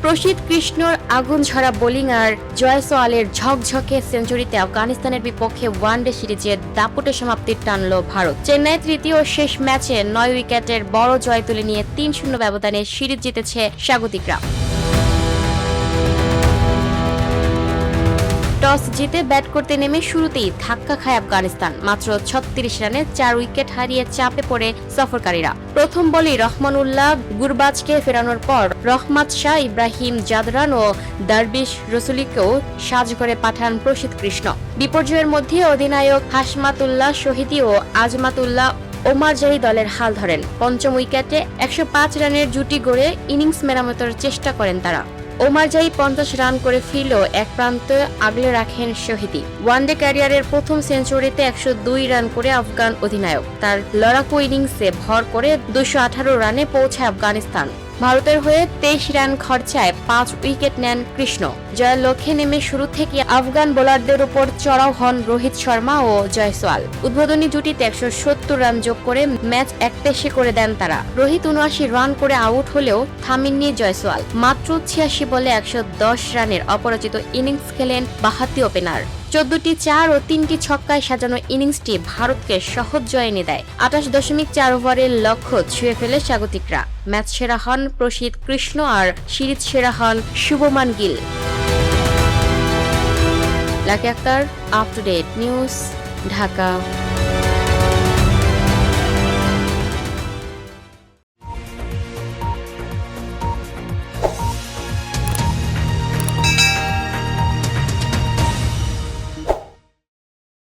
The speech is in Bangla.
প্রসিদ্ধ কৃষ্ণর আগুন ঝরা বোলিং আর জয়সওয়ালের ঝকঝকে সেঞ্চুরিতে আফগানিস্তানের বিপক্ষে ওয়ানডে সিরিজে দাপুটে সমাপ্তির টানল ভারত। চেন্নাই তৃতীয় শেষ ম্যাচে 9 উইকেটের বড় জয় তুলে নিয়ে 3-0 ব্যবধানে সিরিজ জিতেছে স্বাগতিকরা। টস জিতে ব্যাট করতে নেমে শুরুতেই ধাক্কা খায় আফগানিস্তান। মাত্র 36 রানে 4 উইকেট হারিয়ে চাপে পড়ে সফরকারীরা। প্রথম বলেই রহমানুল্লাহ গুরবাজকে ফেরানোর পর রহমাত শাহ, ইব্রাহিম জাদরান ও দারবিশ রসুলিকেও সাজঘরে পাঠান প্রসিদ্ধ কৃষ্ণ। বিপর্যয়ের মধ্যে অধিনায়ক হাশমাতুল্লাহ শহীদি ও আজমাতুল্লাহ ওমারজাহি দলের হাল ধরেন। পঞ্চম উইকেটে 105 রানের জুটি গড়ে ইনিংস মেরামতের চেষ্টা করেন তারা। ওমারজাহি 50 রান করে ফিরলেও এক প্রান্তে আগলে রাখেন শহীদি। ওয়ানডে ক্যারিয়ারের প্রথম সেঞ্চুরিতে 102 রান করে আফগান অধিনায়ক। তার লড়াকু ইনিংসে ভর করে 218 রানে পৌঁছায় আফগানিস্তান। ভারতের হয়ে 23 রান খরচায় 5 উইকেট নেন কৃষ্ণ। জয়ের লক্ষ্যে নেমে শুরু থেকে আফগান বোলারদের উপর চড়াও হন রোহিত শর্মা ও জয়সওয়াল। উদ্বোধনী জুটিতে 170 রান যোগ করে ম্যাচ একপেশে করে দেন তারা। রোহিত 79 রান করে আউট হলেও থামেননি জয়সওয়াল। মাত্র 86 বলে 110 রানের অপরাজিত ইনিংস খেলেন বাঁহাতি ওপেনার। 14টি 4 ও 3টি ছক্কায় সাজানো ইনিংসটি ভারতকে সহজ জয় এনে দেয়। 28.4 ওভারের লক্ষ্য ছুঁয়ে ফেলে স্বাগতিকরা। ম্যাচ সেরা হন প্রসিদ্ধ কৃষ্ণ আর সিরিজ সেরা হন Shubman Gill. Lucky Akter, up to date news, Dhaka.